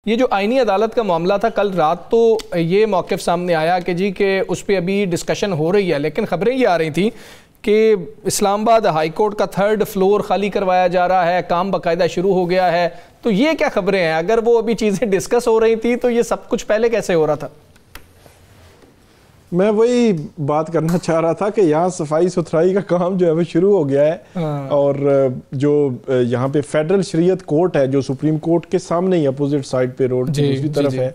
یہ جو آئینی عدالت کا معاملہ تھا کل رات تو یہ موقف سامنے آیا کہ جی کہ اس پہ ابھی ڈسکشن ہو رہی ہے، لیکن خبریں یہ آ رہی تھیں کہ اسلام آباد ہائی کورٹ کا 3rd فلور خالی کروایا جا رہا ہے، کام باقاعدہ شروع ہو گیا ہے۔ تو یہ کیا خبریں ہیں؟ اگر وہ ابھی چیزیں ڈسکس ہو رہی تھی تو یہ سب کچھ پہلے کیسے ہو رہا تھا؟ میں وہی بات کرنا چاہ رہا تھا کہ یہاں صفائی ستھرائی کا کام جو ہے وہ شروع ہو گیا ہے، اور جو یہاں پہ فیڈرل شریعت کورٹ ہے جو سپریم کورٹ کے سامنے ہی اپوزٹ سائڈ پہ روڈ کی دوسری طرف ہے،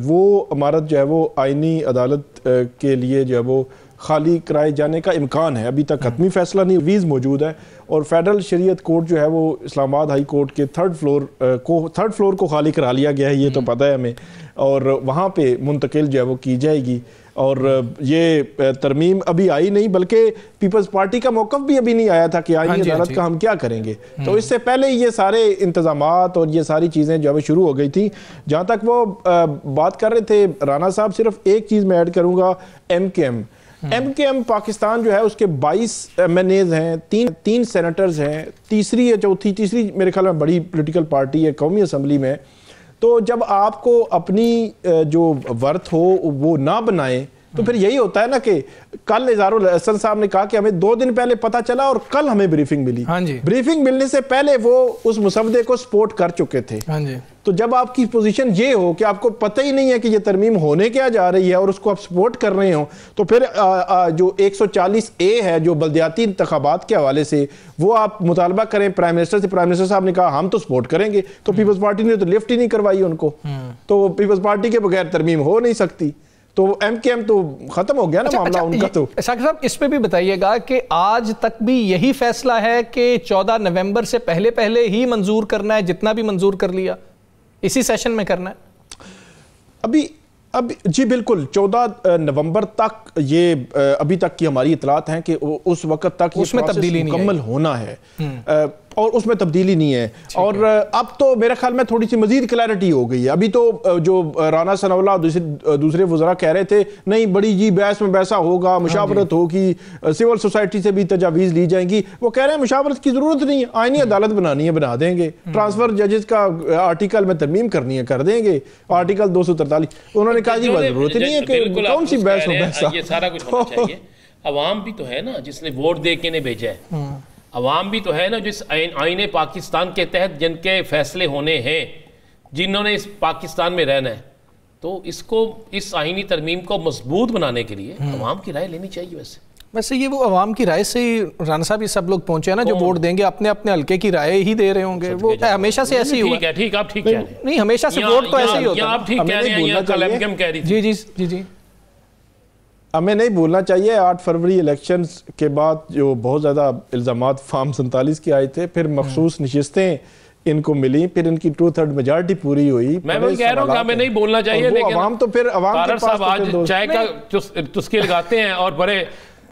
وہ عمارت جو ہے وہ آئینی عدالت کے لیے جو ہے وہ خالی کرائے جانے کا امکان ہے۔ ابھی تک حتمی فیصلہ نہیں، ویز موجود ہے، اور فیڈرل شریعت کورٹ جو ہے وہ اسلام آباد ہائی کورٹ کے 3rd فلور کو خالی کرا لیا گیا ہے، یہ تو پتہ ہے ہمیں، اور وہاں پہ منتقل جو ہے وہ کی جائے گی۔ اور یہ ترمیم ابھی آئی نہیں، بلکہ پیپلز پارٹی کا موقف بھی ابھی نہیں آیا تھا کہ آئینی عدالت کا ہم کیا کریں گے، تو اس سے پہلے یہ سارے انتظامات اور یہ ساری چیزیں جو ہے شروع ہو گئی تھی۔ جہاں تک وہ بات کر رہے تھے رانا صاحب، صرف ایک چیز میں ایڈ کروں گا، ایم کے ایم پاکستان جو ہے اس کے 22 ایم این ایز ہیں، تین سینیٹرز ہیں، تیسری میرے خیال میں بڑی پولیٹیکل پارٹی ہے قومی اسمبلی میں۔ تو جب آپ کو اپنی جو ورت ہو وہ نہ بنائیں تو پھر یہی ہوتا ہے نا کہ کل اظہار الحسن صاحب نے کہا کہ ہمیں 2 دن پہلے پتہ چلا اور کل ہمیں بریفنگ ملی۔ بریفنگ ملنے سے پہلے وہ اس مسودے کو سپورٹ کر چکے تھے۔ تو جب آپ کی پوزیشن یہ ہو کہ آپ کو پتہ ہی نہیں ہے کہ یہ ترمیم ہونے کیا جا رہی ہے اور اس کو آپ سپورٹ کر رہے ہوں، تو پھر جو 140A ہے جو بلدیاتی انتخابات کے حوالے سے، وہ آپ مطالبہ کریں پرائم منسٹر سے۔ پرائم منسٹر صاحب نے کہا ہم تو سپورٹ کریں گے، تو پیپلز پارٹی نے تو لفٹ ہی نہیں کروائی ان کو، تو پیپلز پارٹی کے بغیر ترمیم ہو نہیں سکتی، تو ایم کے ایم تو ختم ہو گیا نا معاملہ ان کا۔ تو شاکر صاحب اس پہ بھی بتائیے گا کہ آج تک بھی یہی فیصلہ ہے کہ 14 نومبر سے پہلے ہی منظور کرنا ہے، جتنا بھی منظور کر لیا اسی سیشن میں کرنا ہے؟ اب جی بالکل 14 نومبر تک یہ ابھی تک کی ہماری اطلاعات ہیں کہ اس وقت تک اس میں تبدیلی مکمل ہونا ہے، اور اس میں تبدیلی نہیں ہے۔ اور اب تو میرے خیال میں تھوڑی سی مزید کلیرٹی ہو گئی ہے۔ ابھی تو جو رانا ثناء اللہ دوسرے وزراء کہہ رہے تھے نہیں بڑی جی بحث میں بیسا ہوگا، مشاورت ہوگی، سول سوسائٹی سے بھی تجاویز لی جائیں گی، وہ کہہ رہے ہیں مشاورت کی ضرورت نہیں ہے، آئینی عدالت بنانی ہے بنا دیں گے، ٹرانسفر ججز کا آرٹیکل میں ترمیم کرنی ہے کر دیں گے، آرٹیکل 243۔ انہوں نے کہا جی ضرورت نہیں ہے کہ کون سی بحث ہو بیسا، یہ سارا کچھ ہونا چاہیے۔ عوام بھی تو ہے نا جس نے ووٹ دے کے انہیں بھیجا ہے، عوام بھی تو ہے نا جس آئین پاکستان کے تحت جن کے فیصلے ہونے ہیں، جنہوں نے اس پاکستان میں رہنا ہے، تو اس آئینی ترمیم کو مضبوط بنانے کے لیے عوام کی رائے لینی چاہیے۔ ویسے یہ وہ عوام کی رائے سے ہی رانا صاحب یہ سب لوگ پہنچے ہیں نا جو ووٹ دیں گے، اپنے اپنے حلقے کی رائے ہی دے رہے ہوں گے، وہ ہمیشہ سے ایسے ہی ہوا ہے۔ ٹھیک آپ ٹھیک کہہ رہے ہیں، نہیں ہمیشہ سے ووٹ تو ایسے ہی ہوتا ہے۔ آپ ٹھیک کہہ رہے ہیں، یہاں کل ایم کہہ رہی تھی۔ جی ہمیں نہیں بھولنا چاہیے 8 فروری الیکشنز کے بعد جو بہت زیادہ الزامات فارم 47 کے آئے تھے، پھر مخصوص نشستیں ان کو ملی، پھر ان کی 2/3 میجارٹی پوری ہوئی۔ میں وہ کہہ رہا ہوں کہ ہمیں نہیں بولنا چاہیے، لیکن عوام تو پھر عوام کے پاس صاحب آج چائے کا چسکے لگاتے ہیں اور بڑے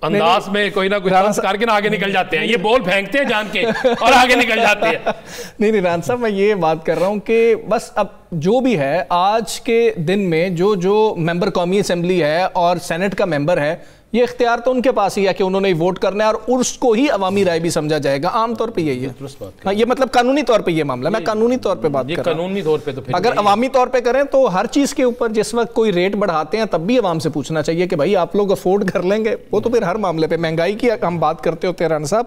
انداز میں کوئی نہ کوئی طرز کر کے آگے نکل جاتے ہیں، یہ بول پھینکتے ہیں جان کے اور آگے نکل جاتے ہیں۔ نہیں ران صاحب میں یہ بات کر رہا ہوں کہ بس اب جو بھی ہے آج کے دن میں جو ممبر قومی اسمبلی ہے اور سینٹ کا ممبر ہے، یہ اختیار تو ان کے پاس ہی ہے کہ انہوں نے ووٹ کرنا ہے، اور اس کو ہی عوامی رائے بھی سمجھا جائے گا۔ عام طور پہ یہی ہے، یہ مطلب قانونی طور پہ یہ معاملہ، میں قانونی طور پہ بات کر رہا ہوں۔ قانونی طور پہ تو اگر عوامی طور پہ کریں تو ہر چیز کے اوپر جس وقت کوئی ریٹ بڑھاتے ہیں تب بھی عوام سے پوچھنا چاہیے کہ بھائی آپ لوگ افورڈ کر لیں گے، وہ تو پھر ہر معاملے پہ مہنگائی کی ہم بات کرتے ہوتے ہیں۔ رانا صاحب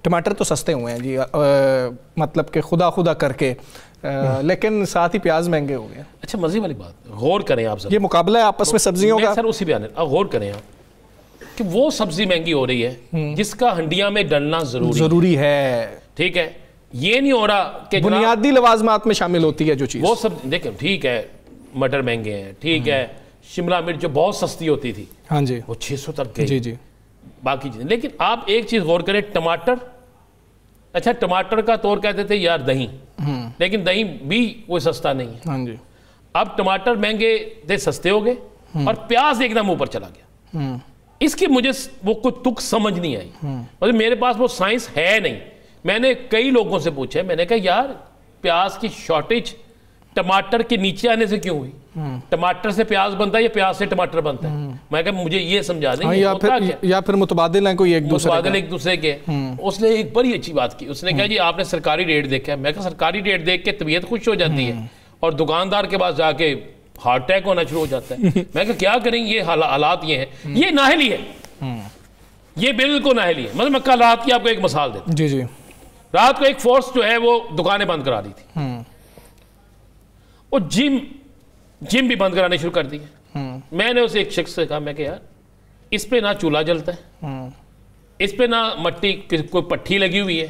ٹماٹر تو سستے ہوئے ہیں جی، مطلب کہ خدا کر کے، لیکن ساتھ ہی پیاز مہنگے ہو گئے۔ اچھا مزے والی بات غور کریں آپ، یہ مقابلہ ہے آپس میں سبزیوں کا، سر اسی بیان ہے، غور کریں آپ کہ وہ سبزی مہنگی ہو رہی ہے جس کا ہنڈیاں میں ڈلنا ضروری ہے، ٹھیک ہے؟ یہ نہیں ہو رہا کہ بنیادی لوازمات میں شامل ہوتی ہے جو چیز، وہ سب دیکھیں ٹھیک ہے، مٹر مہنگے ہیں، ٹھیک ہے، شملہ مرچ جو بہت سستی ہوتی تھی وہ 600 تک گئی، باقی چیزیں۔ لیکن آپ ایک چیز غور کریں، ٹماٹر، اچھا ٹماٹر کا طور کہتے تھے یار دہی، لیکن دہی بھی کوئی سستا نہیں ہے۔ اب ٹماٹر مہنگے تھے سستے ہو گئے، اور پیاز ایک دم اوپر چلا گیا۔ اس کی مجھے وہ کوئی تک سمجھ نہیں آئی، مطلب میرے پاس وہ سائنس ہے نہیں۔ میں نے کئی لوگوں سے پوچھا، میں نے کہا یار پیاز کی شارٹیج ٹماٹر کے نیچے آنے سے کیوں ہوئی؟ ٹماٹر سے پیاز بنتا ہے یا پیاز سے ٹماٹر بنتا ہے؟ میں کہا مجھے یہ سمجھا دیں، یا پھر متبادل ہیں کوئی ایک دوسرے کے۔ اس نے ایک بڑی اچھی بات کی، اس نے کہا جی آپ نے سرکاری ریٹ دیکھا ہے؟ میں کہا سرکاری ریٹ دیکھ کے طبیعت خوش ہو جاتی ہے؟ اور دکاندار کے پاس جا کے ہارٹ اٹیک ہونا شروع ہو جاتا ہے. میں کہ کیا کریں, یہ حالات یہ ہیں, یہ نااہلی ہے, یہ بالکل نااہلی ہے. مطلب میں کل رات کی آپ کو ایک مثال دیتا ہوں. جی جی. رات کو ایک فورس جو ہے وہ دکانیں بند کرا دی تھی, وہ جم بھی بند کرانے شروع کر دی. میں نے اسے ایک شخص سے کہا, میں کہ یار اس پہ نہ چولہا جلتا ہے, اس پہ نہ مٹی کوئی پٹھی لگی ہوئی ہے,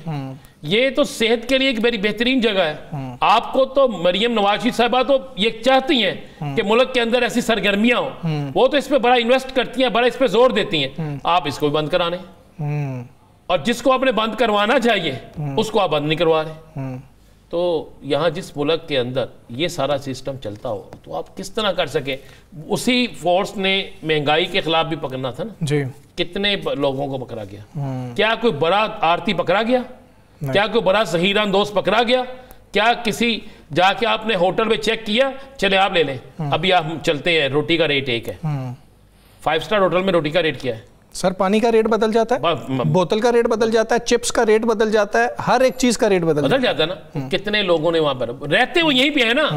یہ تو صحت کے لیے ایک بڑی بہترین جگہ ہے. آپ کو تو مریم نواز شریف صاحبہ تو یہ چاہتی ہیں کہ ملک کے اندر ایسی سرگرمیاں ہوں, وہ تو اس پہ بڑا انویسٹ کرتی ہیں, بڑا اس پہ زور دیتی ہیں. آپ اس کو بھی بند کرانے, اور جس کو آپ نے بند کروانا چاہیے اس کو آپ بند نہیں کروا رہے. تو یہاں جس ملک کے اندر یہ سارا سسٹم چلتا ہو تو آپ کس طرح کر سکیں. اسی فورس نے مہنگائی کے خلاف بھی پکڑنا تھا نا جی. کتنے لوگوں کو پکڑا گیا؟ کیا کوئی بڑا آرتی پکڑا گیا؟ کیا کوئی بڑا ظہیر اندوز پکڑا گیا؟ کیا کسی جا کے آپ نے ہوٹل میں چیک کیا, چلے آپ لے لیں, ابھی آپ چلتے ہیں, روٹی کا ریٹ ایک ہے. 5 سٹار ہوٹل میں روٹی کا ریٹ کیا ہے سر؟ پانی کا ریٹ بدل جاتا ہے, بوتل کا ریٹ بدل جاتا ہے, چپس کا ریٹ بدل جاتا ہے, ہر ایک چیز کا ریٹ بدل جاتا ہے نا. کتنے لوگوں نے وہاں پر رہتے وہ یہیں پہ ہے نا,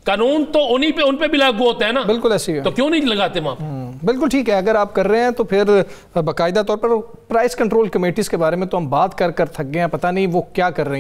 قانون تو ان پہ بھی لاگو ہوتا ہے نا. بالکل ایسی ہے, تو کیوں نہیں لگاتے وہاں؟ بالکل ٹھیک ہے. اگر آپ کر رہے ہیں تو پھر باقاعدہ طور پر پرائس کنٹرول کمیٹیز کے بارے میں تو ہم بات کر تھک گئے ہیں, پتہ نہیں وہ کیا کر رہی ہیں.